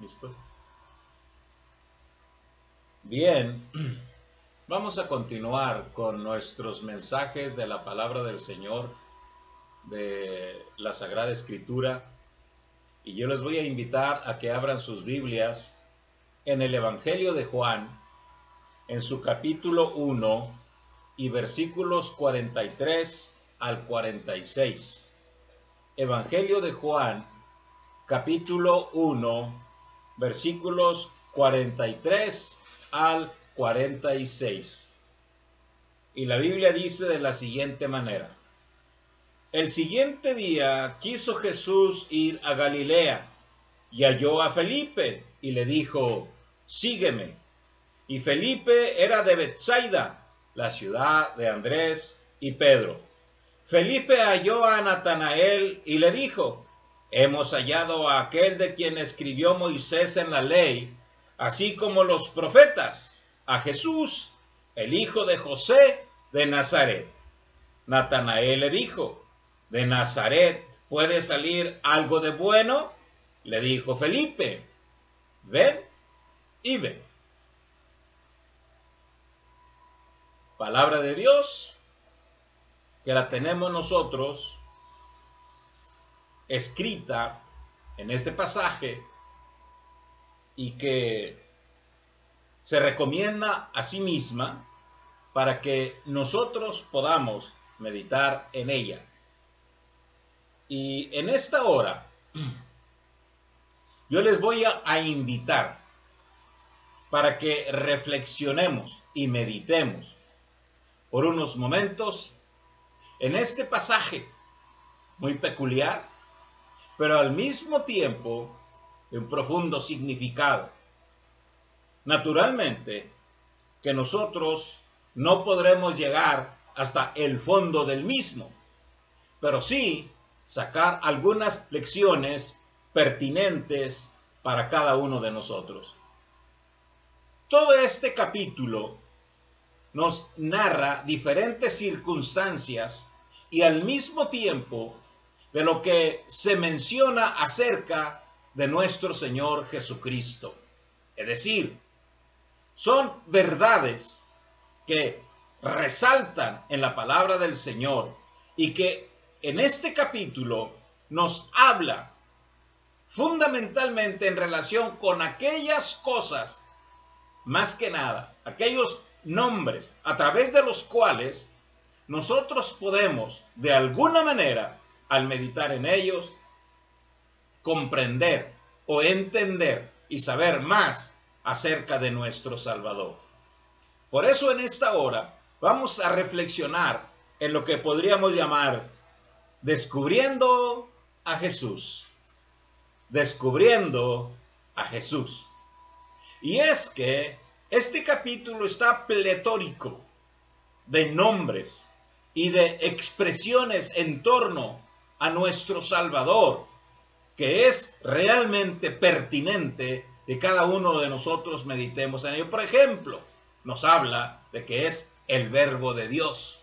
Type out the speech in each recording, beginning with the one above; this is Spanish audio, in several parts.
¿Listo? Bien, vamos a continuar con nuestros mensajes de la palabra del Señor, de la Sagrada Escritura, y yo les voy a invitar a que abran sus Biblias en el Evangelio de Juan, en su capítulo 1 y versículos 43 al 46. Evangelio de Juan, capítulo 1, versículos 43 al 46. Y la Biblia dice de la siguiente manera: el siguiente día quiso Jesús ir a Galilea, y halló a Felipe, y le dijo: sígueme. Y Felipe era de Betsaida, la ciudad de Andrés y Pedro. Felipe halló a Natanael y le dijo: hemos hallado a aquel de quien escribió Moisés en la ley, así como los profetas, a Jesús, el hijo de José de Nazaret. Natanael le dijo: ¿de Nazaret puede salir algo de bueno? Le dijo Felipe: ven y ve. Palabra de Dios, que la tenemos nosotros escrita en este pasaje y que se recomienda a sí misma para que nosotros podamos meditar en ella. Y en esta hora yo les voy a invitar para que reflexionemos y meditemos por unos momentos en este pasaje muy peculiar, pero al mismo tiempo de un profundo significado. Naturalmente que nosotros no podremos llegar hasta el fondo del mismo, pero sí sacar algunas lecciones pertinentes para cada uno de nosotros. Todo este capítulo nos narra diferentes circunstancias y al mismo tiempo de lo que se menciona acerca de nuestro Señor Jesucristo. Es decir, son verdades que resaltan en la palabra del Señor y que en este capítulo nos habla fundamentalmente en relación con aquellas cosas, más que nada, aquellos nombres a través de los cuales nosotros podemos, de alguna manera, al meditar en ellos, comprender o entender y saber más acerca de nuestro Salvador. Por eso en esta hora vamos a reflexionar en lo que podríamos llamar descubriendo a Jesús. Descubriendo a Jesús. Y es que este capítulo está pletórico de nombres y de expresiones en torno a nuestro Salvador, que es realmente pertinente que cada uno de nosotros meditemos en ello. Por ejemplo, nos habla de que es el Verbo de Dios,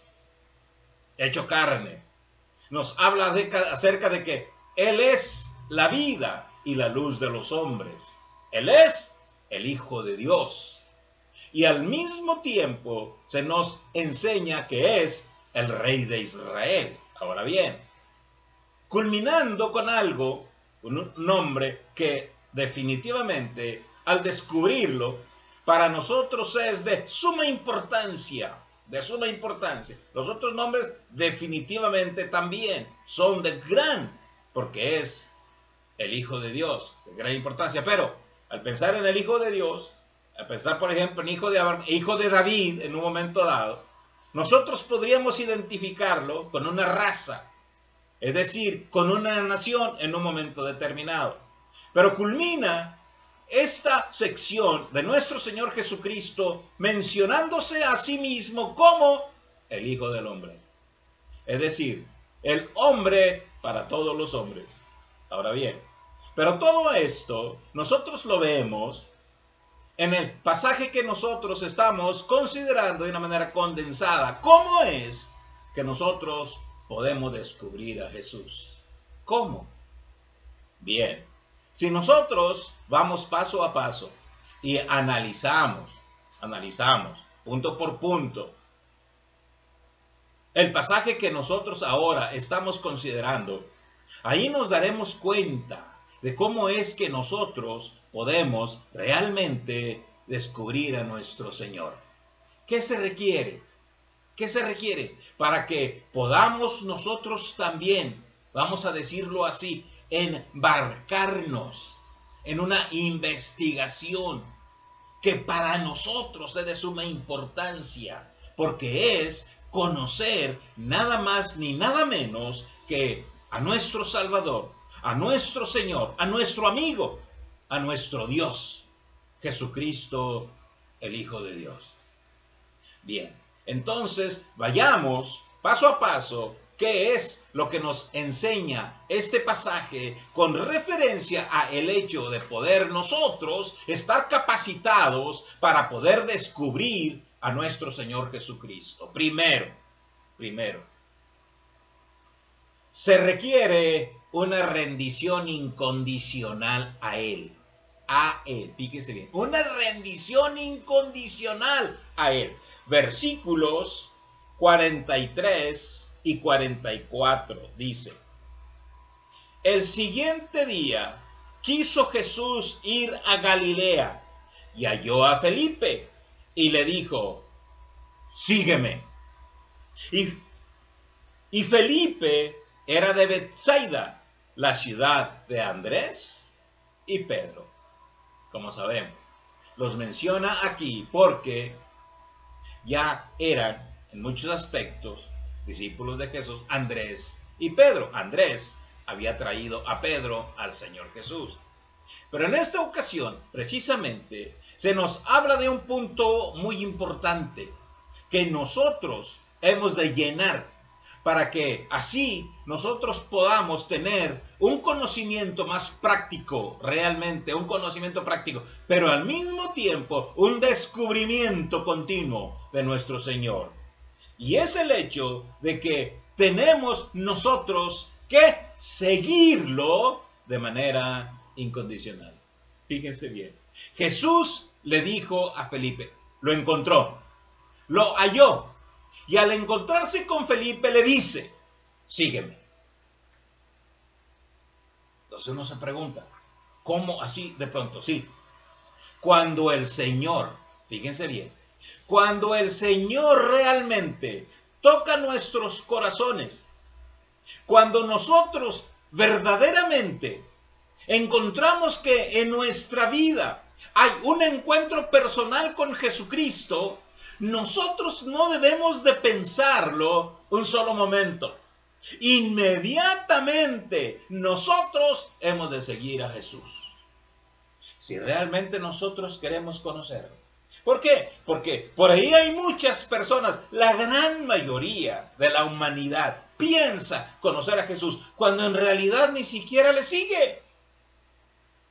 hecho carne. Nos habla acerca de que Él es la vida y la luz de los hombres. Él es el Hijo de Dios. Y al mismo tiempo se nos enseña que es el Rey de Israel. Ahora bien, culminando con algo, un nombre que definitivamente al descubrirlo para nosotros es de suma importancia, Los otros nombres definitivamente también son de gran, porque es el Hijo de Dios, de gran importancia. Pero al pensar en el Hijo de Dios, al pensar por ejemplo en hijo de Abraham, hijo de David en un momento dado, nosotros podríamos identificarlo con una raza, es decir, con una nación en un momento determinado. Pero culmina esta sección de nuestro Señor Jesucristo mencionándose a sí mismo como el Hijo del Hombre. Es decir, el hombre para todos los hombres. Ahora bien, pero todo esto nosotros lo vemos en el pasaje que nosotros estamos considerando de una manera condensada. ¿Cómo es que nosotros podemos descubrir a Jesús? ¿Cómo? Bien, Si nosotros vamos paso a paso y analizamos punto por punto el pasaje que nosotros ahora estamos considerando, ahí nos daremos cuenta de cómo es que nosotros podemos realmente descubrir a nuestro Señor. ¿Qué se requiere? ¿Qué se requiere para que podamos nosotros también, vamos a decirlo así, embarcarnos en una investigación que para nosotros es de suma importancia, porque es conocer nada más ni nada menos que a nuestro Salvador, a nuestro Señor, a nuestro amigo, a nuestro Dios, Jesucristo, el Hijo de Dios. Bien, entonces vayamos paso a paso. ¿Qué es lo que nos enseña este pasaje con referencia a el hecho de poder nosotros estar capacitados para poder descubrir a nuestro Señor Jesucristo? Primero, se requiere una rendición incondicional a Él. Fíjese bien, una rendición incondicional a Él. Versículos 43 y 44 dice: el siguiente día quiso Jesús ir a Galilea y halló a Felipe y le dijo: sígueme. Y Felipe era de Betsaida, la ciudad de Andrés y Pedro. Como sabemos, los menciona aquí porque ya eran en muchos aspectos discípulos de Jesús, Andrés y Pedro. Andrés había traído a Pedro al Señor Jesús. Pero en esta ocasión, precisamente, se nos habla de un punto muy importante que nosotros hemos de llenar para que así nosotros podamos tener un conocimiento más práctico, realmente un conocimiento práctico, pero al mismo tiempo un descubrimiento continuo de nuestro Señor. Y es el hecho de que tenemos nosotros que seguirlo de manera incondicional. Fíjense bien. Jesús le dijo a Felipe, lo encontró, lo halló, y al encontrarse con Felipe le dice: sígueme. Entonces uno se pregunta, ¿cómo así de pronto? Sí, cuando el Señor, fíjense bien, cuando el Señor realmente toca nuestros corazones, cuando nosotros verdaderamente encontramos que en nuestra vida hay un encuentro personal con Jesucristo, nosotros no debemos de pensarlo un solo momento. Inmediatamente nosotros hemos de seguir a Jesús. Si realmente nosotros queremos conocerlo. ¿Por qué? Porque por ahí hay muchas personas, la gran mayoría de la humanidad piensa conocer a Jesús cuando en realidad ni siquiera le sigue.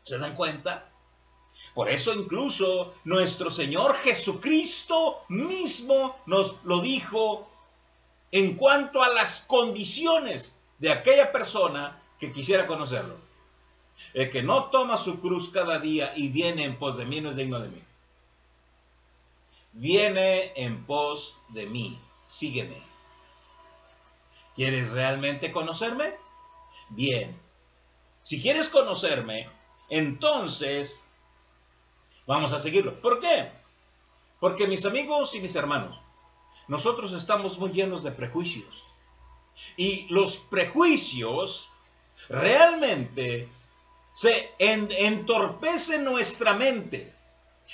¿Se dan cuenta? Por eso incluso nuestro Señor Jesucristo mismo nos lo dijo en cuanto a las condiciones de aquella persona que quisiera conocerlo. El que no toma su cruz cada día y viene en pos de mí no es digno de mí. Viene en pos de mí, sígueme. ¿Quieres realmente conocerme? Bien. Si quieres conocerme, entonces vamos a seguirlo. ¿Por qué? Porque mis amigos y mis hermanos, nosotros estamos muy llenos de prejuicios. Y los prejuicios realmente se entorpecen nuestra mente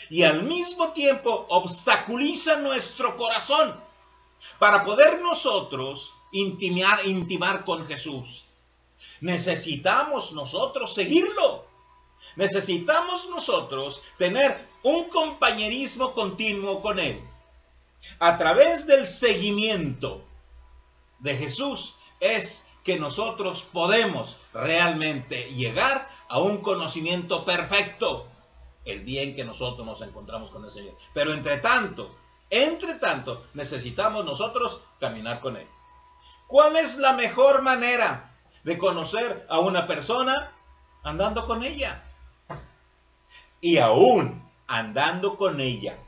y al mismo tiempo obstaculizan nuestro corazón para poder nosotros intimar con Jesús. Necesitamos nosotros seguirlo. Necesitamos nosotros tener un compañerismo continuo con Él. A través del seguimiento de Jesús es que nosotros podemos realmente llegar a un conocimiento perfecto el día en que nosotros nos encontramos con el Señor. Pero entre tanto, necesitamos nosotros caminar con Él. ¿Cuál es la mejor manera de conocer a una persona? andando con ella. Y aún andando con ella,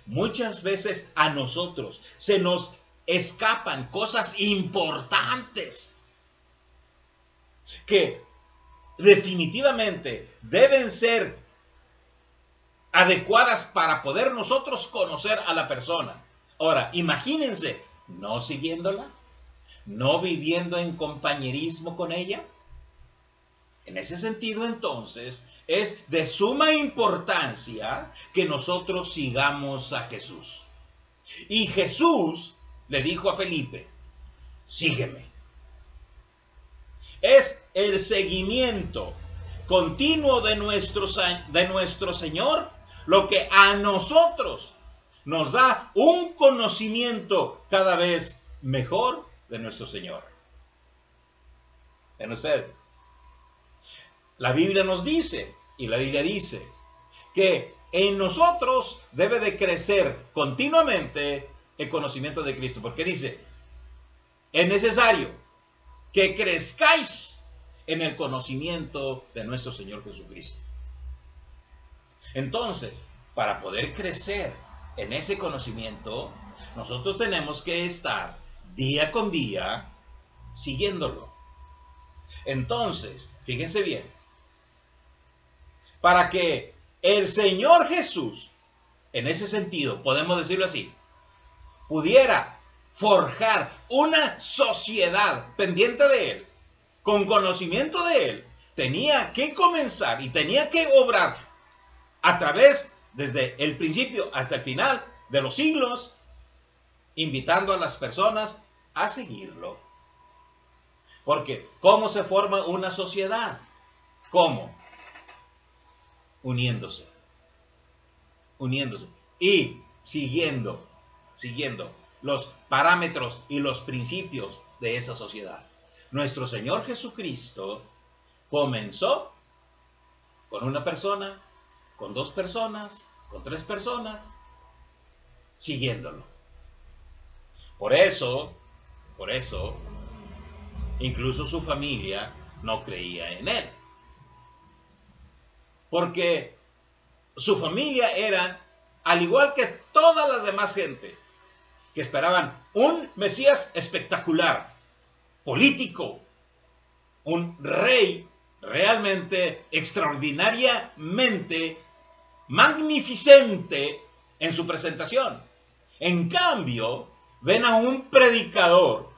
muchas veces a nosotros se nos escapan cosas importantes que definitivamente deben ser adecuadas para poder nosotros conocer a la persona. Ahora, imagínense, no siguiéndola, no viviendo en compañerismo con ella. En ese sentido, entonces, es de suma importancia que nosotros sigamos a Jesús. Y Jesús le dijo a Felipe, sígueme. Es el seguimiento continuo de nuestro Señor lo que a nosotros nos da un conocimiento cada vez mejor de nuestro Señor. ¿Ven ustedes? La Biblia nos dice, y la Biblia dice, que en nosotros debe de crecer continuamente el conocimiento de Cristo. Porque dice, es necesario que crezcáis en el conocimiento de nuestro Señor Jesucristo. Entonces, para poder crecer en ese conocimiento, nosotros tenemos que estar día con día siguiéndolo. Entonces, fíjense bien, para que el Señor Jesús, en ese sentido, podemos decirlo así, pudiera forjar una sociedad pendiente de Él, con conocimiento de Él, tenía que comenzar y tenía que obrar a través, desde el principio hasta el final de los siglos, invitando a las personas a seguirlo. Porque, ¿cómo se forma una sociedad? ¿Cómo? Uniéndose y siguiendo los parámetros y los principios de esa sociedad. Nuestro Señor Jesucristo comenzó con una persona, con 2 personas, con 3 personas, siguiéndolo. Por eso, incluso su familia no creía en él. Porque su familia era, al igual que todas las demás gente, que esperaban un Mesías espectacular, político, un rey realmente extraordinariamente magnificente en su presentación. En cambio, ven a un predicador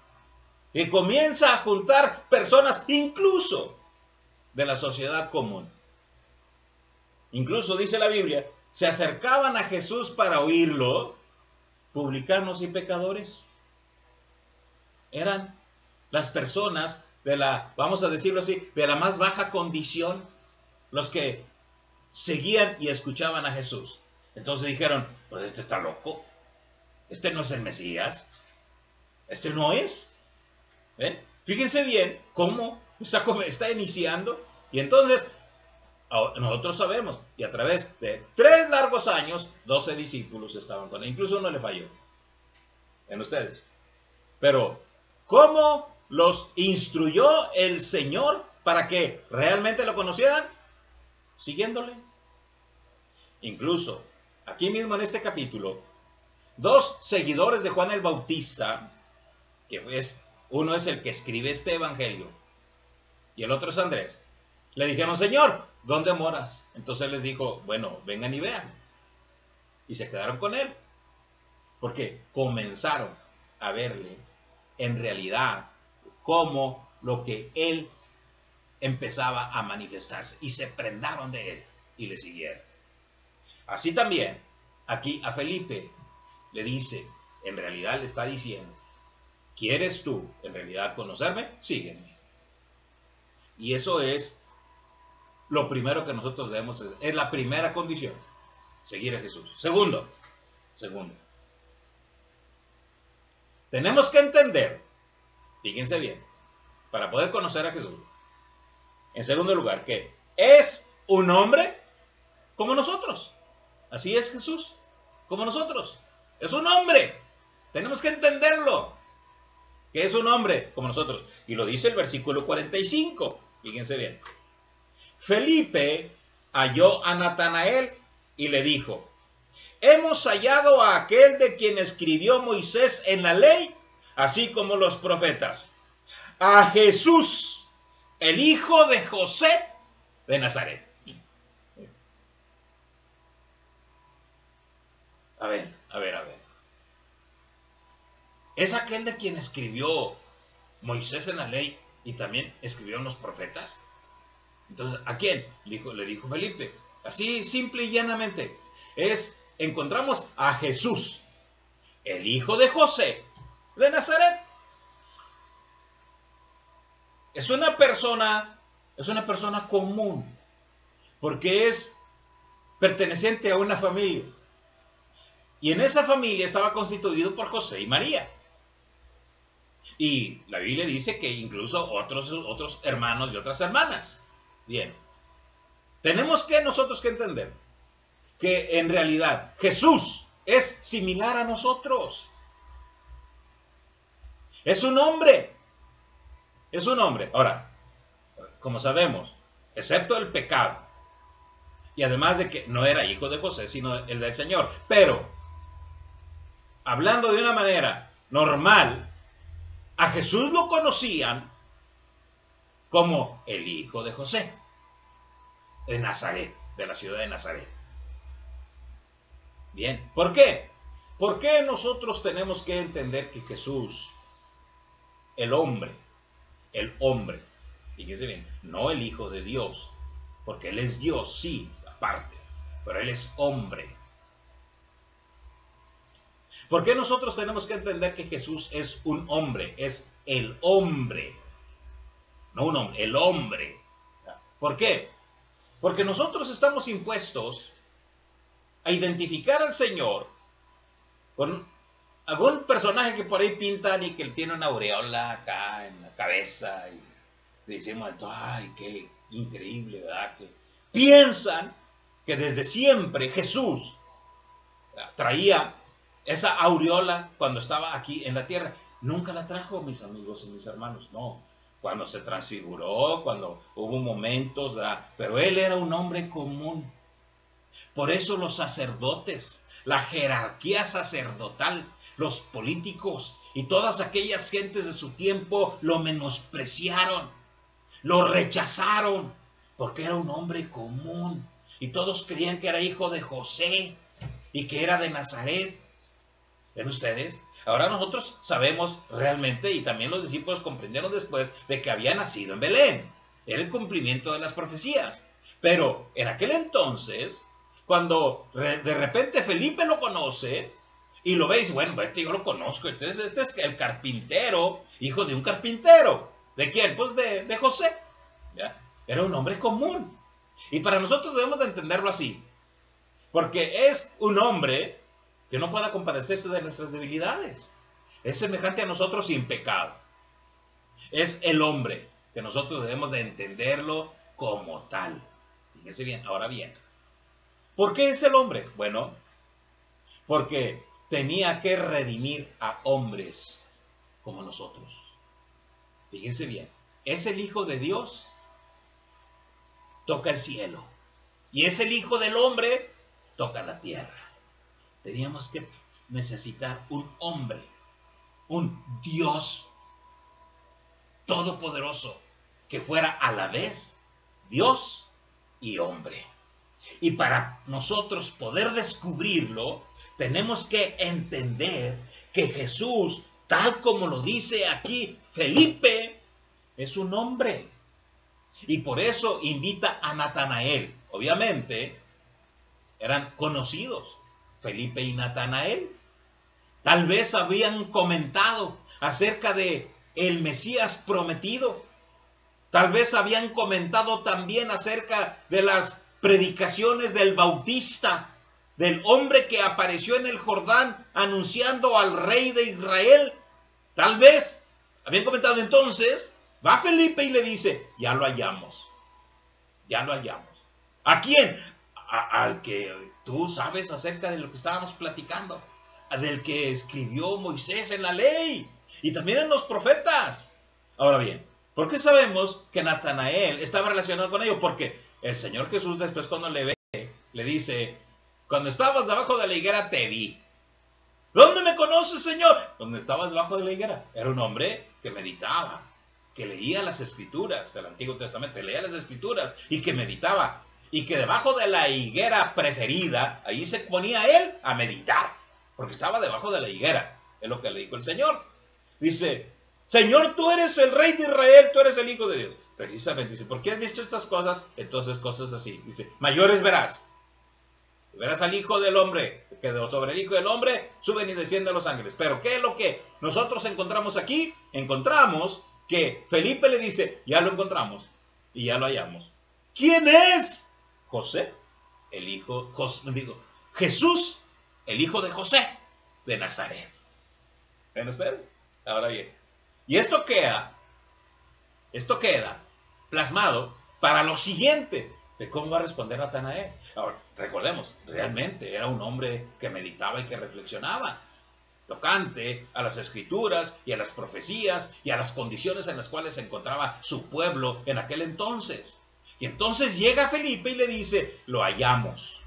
que comienza a juntar personas incluso de la sociedad común. Incluso dice la Biblia, se acercaban a Jesús para oírlo, publicanos y pecadores. Eran las personas de la, vamos a decirlo así, de la más baja condición, los que seguían y escuchaban a Jesús. Entonces dijeron, pues este está loco, este no es el Mesías, este no es. ¿Ven? Fíjense bien cómo está iniciando. Y entonces nosotros sabemos, y a través de 3 largos años, 12 discípulos estaban con él. Incluso uno le falló. ¿Ven ustedes? Pero, ¿cómo los instruyó el Señor para que realmente lo conocieran? Siguiéndole. Incluso, aquí mismo en este capítulo, 2 seguidores de Juan el Bautista, que uno es el que escribe este evangelio, y el otro es Andrés, le dijeron, Señor, ¿dónde moras? Entonces les dijo, bueno, vengan y vean. Y se quedaron con él, porque comenzaron a verle en realidad como lo que él empezaba a manifestarse, y se prendaron de él y le siguieron. Así también, aquí a Felipe le dice, en realidad le está diciendo, ¿quieres tú en realidad conocerme? Sígueme. Y eso es lo primero que nosotros debemos hacer. Es la primera condición, seguir a Jesús. Segundo, tenemos que entender, fíjense bien, para poder conocer a Jesús, en segundo lugar, que es un hombre como nosotros. Así es Jesús, como nosotros. Es un hombre. Tenemos que entenderlo, que es un hombre como nosotros. Y lo dice el versículo 45. Fíjense bien. Felipe halló a Natanael y le dijo: hemos hallado a aquel de quien escribió Moisés en la ley, así como los profetas, a Jesús, el hijo de José de Nazaret. A ver. ¿Es aquel de quien escribió Moisés en la ley y también escribieron los profetas? Entonces, ¿a quién? Le dijo Felipe. Así, simple y llanamente. Encontramos a Jesús, el hijo de José de Nazaret. Es una persona común, porque es perteneciente a una familia. Y en esa familia estaba constituido por José y María. Y la Biblia dice que incluso otros hermanos y otras hermanas. Bien. Tenemos que nosotros que entender que en realidad Jesús es similar a nosotros. Es un hombre. Ahora, como sabemos, excepto el pecado, y además de que no era hijo de José, sino el del Señor. Pero, hablando de una manera normal, a Jesús lo conocían como el hijo de José, de Nazaret, de la ciudad de Nazaret. Bien, ¿por qué? ¿Por qué nosotros tenemos que entender que Jesús, el hombre, fíjese bien, no el Hijo de Dios, porque Él es Dios, sí, aparte, pero Él es hombre? ¿Por qué nosotros tenemos que entender que Jesús es un hombre? Es el hombre. No un hombre, el hombre. ¿Por qué? Porque nosotros estamos impuestos a identificar al Señor con algún personaje que por ahí pintan y que él tiene una aureola acá en la cabeza y decimos, ay, qué increíble, ¿verdad? Que piensan que desde siempre Jesús traía esa aureola cuando estaba aquí en la tierra. Nunca la trajo, mis amigos y mis hermanos, no. Cuando se transfiguró, cuando hubo momentos, ¿verdad? Pero él era un hombre común. Por eso los sacerdotes, la jerarquía sacerdotal, los políticos y todas aquellas gentes de su tiempo lo menospreciaron, lo rechazaron, porque era un hombre común. Y todos creían que era hijo de José y que era de Nazaret. ¿Ven ustedes? Ahora nosotros sabemos realmente, y también los discípulos comprendieron después, de que había nacido en Belén. Era el cumplimiento de las profecías. Pero en aquel entonces, cuando de repente Felipe lo conoce y lo veis, bueno, yo lo conozco, entonces este es el carpintero, hijo de un carpintero. ¿De quién? Pues de José. ¿Ya? Era un hombre común. Y para nosotros debemos de entenderlo así, porque es un hombre que no pueda compadecerse de nuestras debilidades. Es semejante a nosotros sin pecado. Es el hombre que nosotros debemos de entenderlo como tal. Fíjense bien, ahora bien. ¿Por qué es el hombre? Bueno, porque tenía que redimir a hombres como nosotros. Fíjense bien, es el Hijo de Dios, toca el cielo. Y es el Hijo del hombre, toca la tierra. Teníamos que necesitar un hombre, un Dios todopoderoso, que fuera a la vez Dios y hombre. Y para nosotros poder descubrirlo, tenemos que entender que Jesús, tal como lo dice aquí Felipe, es un hombre. Y por eso invita a Natanael. Obviamente, eran conocidos, Felipe y Natanael. Tal vez habían comentado acerca de el Mesías prometido. Tal vez habían comentado también acerca de las predicaciones del Bautista, del hombre que apareció en el Jordán anunciando al rey de Israel. Tal vez habían comentado. Entonces, va Felipe y le dice, ya lo hallamos. Ya lo hallamos. ¿A quién? Al que tú sabes acerca de lo que estábamos platicando, del que escribió Moisés en la ley y también en los profetas. Ahora bien, ¿Por qué sabemos que Natanael estaba relacionado con ellos? Porque el Señor Jesús después cuando le ve, le dice, cuando estabas debajo de la higuera te vi. ¿Dónde me conoces, Señor? Donde estabas debajo de la higuera. Era un hombre que meditaba, que leía las escrituras del Antiguo Testamento, leía las escrituras y que meditaba. Y que debajo de la higuera preferida, ahí se ponía él a meditar, porque estaba debajo de la higuera. Es lo que le dijo el Señor. Dice, Señor, tú eres el Rey de Israel, tú eres el Hijo de Dios. Precisamente, dice, ¿por qué has visto estas cosas? Entonces cosas así. Dice, mayores verás. Verás al Hijo del Hombre, que sobre el Hijo del Hombre suben y descienden los ángeles. Pero ¿qué es lo que nosotros encontramos aquí? Encontramos que Felipe le dice, ya lo encontramos y ya lo hallamos. ¿Quién es? José, el hijo, Jesús, el hijo de José, de Nazaret. ¿Ven ustedes? Ahora bien, y esto queda plasmado para lo siguiente, de cómo va a responder Natanael. Ahora, recordemos, realmente era un hombre que meditaba y que reflexionaba, tocante a las escrituras y a las profecías y a las condiciones en las cuales se encontraba su pueblo en aquel entonces. Y entonces llega Felipe y le dice, lo hallamos,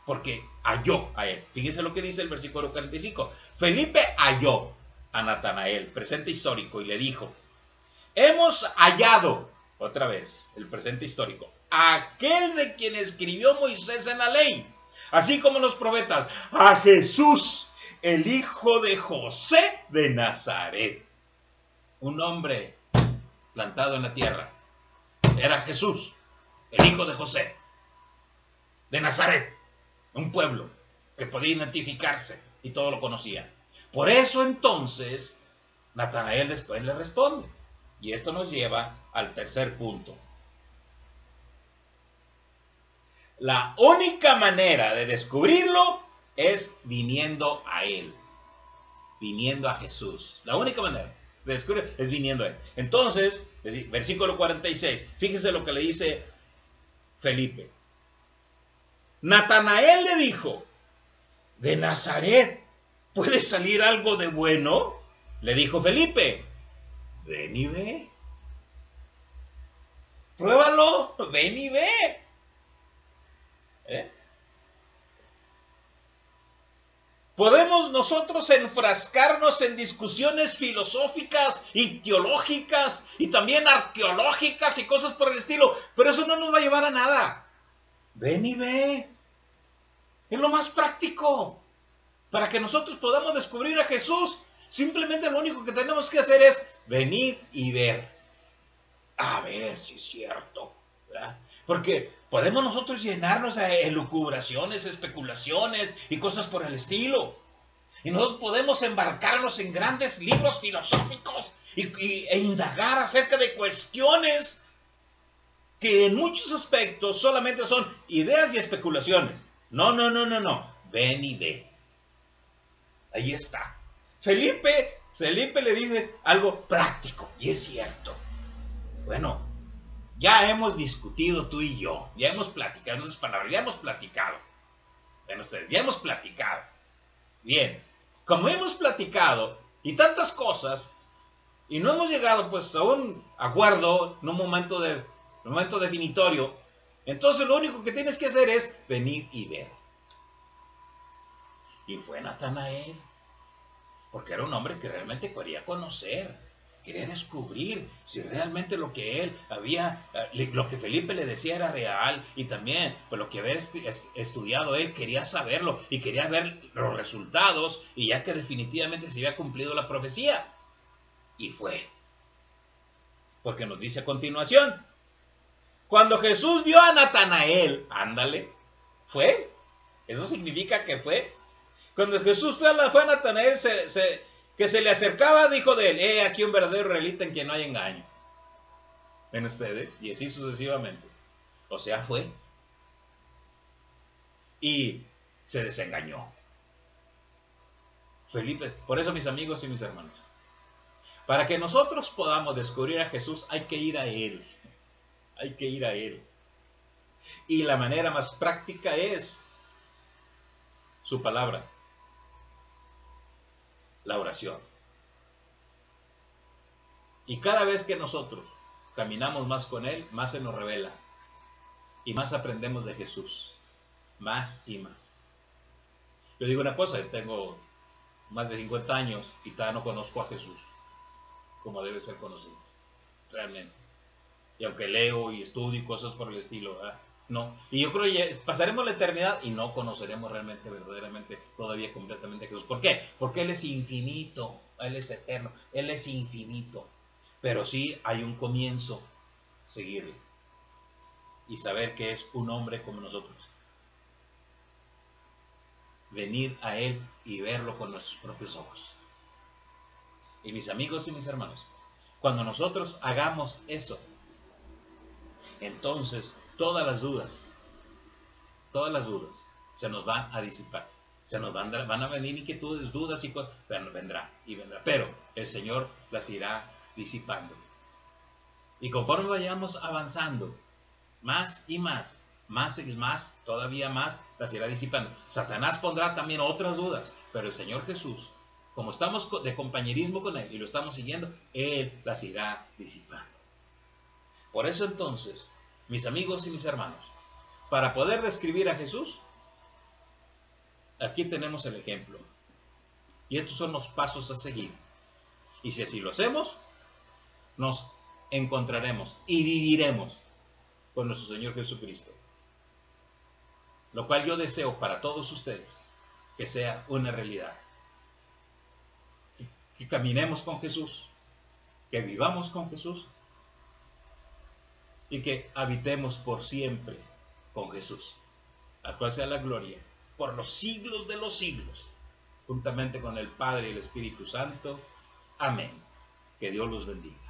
porque halló a él. Fíjense lo que dice el versículo 45. Felipe halló a Natanael, presente histórico, y le dijo, hemos hallado, otra vez, el presente histórico, aquel de quien escribió Moisés en la ley, así como los profetas, a Jesús, el hijo de José de Nazaret. Un hombre plantado en la tierra. Era Jesús, el hijo de José, de Nazaret, un pueblo que podía identificarse y todo lo conocía. Por eso entonces, Natanael después le responde. Y esto nos lleva al tercer punto. La única manera de descubrirlo es viniendo a Él, viniendo a Jesús. La única manera de descubrir es viniendo a Él. Entonces, versículo 46, fíjese lo que le dice Felipe. Natanael le dijo, ¿de Nazaret puede salir algo de bueno? Le dijo Felipe, ven y ve. Pruébalo, ven y ve. Podemos nosotros enfrascarnos en discusiones filosóficas y teológicas y también arqueológicas y cosas por el estilo, pero eso no nos va a llevar a nada. Ven y ve. Es lo más práctico. Para que nosotros podamos descubrir a Jesús, simplemente lo único que tenemos que hacer es venir y ver. A ver si es cierto, ¿verdad? Porque podemos nosotros llenarnos de elucubraciones, especulaciones y cosas por el estilo. Y nosotros podemos embarcarnos en grandes libros filosóficos e indagar acerca de cuestiones que en muchos aspectos solamente son ideas y especulaciones. No. Ven y ve. Ahí está. Felipe le dice algo práctico y es cierto. Bueno, ya hemos discutido tú y yo, ya hemos platicado, en otras palabras, ya hemos platicado. Ven ustedes, ya hemos platicado. Bien, como hemos platicado y tantas cosas, y no hemos llegado pues a un acuerdo en un momento definitorio, entonces lo único que tienes que hacer es venir y ver. Y fue Natanael, porque era un hombre que realmente quería conocer. Quería descubrir si realmente lo que él lo que Felipe le decía era real, y también pues, lo que había estudiado él, quería saberlo y quería ver los resultados, y ya que definitivamente se había cumplido la profecía. Y fue. Porque nos dice a continuación, cuando Jesús vio a Natanael, ándale, fue. Eso significa que fue. Cuando Jesús fue a Natanael, que se le acercaba, dijo de él, aquí un verdadero israelita en quien no hay engaño. ¿Ven ustedes? Y así sucesivamente. O sea, fue. Y se desengañó. Felipe, por eso mis amigos y mis hermanos, para que nosotros podamos descubrir a Jesús, hay que ir a Él. Hay que ir a Él. Y la manera más práctica es su palabra. La oración. Y cada vez que nosotros caminamos más con Él, más se nos revela. Y más aprendemos de Jesús. Más y más. Yo digo una cosa, yo tengo más de 50 años y todavía no conozco a Jesús como debe ser conocido, realmente. Y aunque leo y estudio y cosas por el estilo, ¿verdad? No. Y yo creo que pasaremos la eternidad y no conoceremos realmente, verdaderamente, todavía completamente a Jesús. ¿Por qué? Porque Él es infinito, Él es eterno, Él es infinito. Pero sí hay un comienzo, seguirle. Y saber que es un hombre como nosotros. Venir a Él y verlo con nuestros propios ojos. Y mis amigos y mis hermanos, cuando nosotros hagamos eso, entonces todas las dudas se nos van a disipar. Se nos van a venir inquietudes, dudas y cosas, pero vendrá y vendrá. Pero el Señor las irá disipando. Y conforme vayamos avanzando, más y más, todavía más, las irá disipando. Satanás pondrá también otras dudas, pero el Señor Jesús, como estamos de compañerismo con Él y lo estamos siguiendo, Él las irá disipando. Por eso entonces, mis amigos y mis hermanos, para poder describir a Jesús, aquí tenemos el ejemplo. Y estos son los pasos a seguir. Y si así lo hacemos, nos encontraremos y viviremos con nuestro Señor Jesucristo. Lo cual yo deseo para todos ustedes que sea una realidad. Que caminemos con Jesús, que vivamos con Jesús y que habitemos por siempre con Jesús, al cual sea la gloria por los siglos de los siglos, juntamente con el Padre y el Espíritu Santo. Amén. Que Dios los bendiga.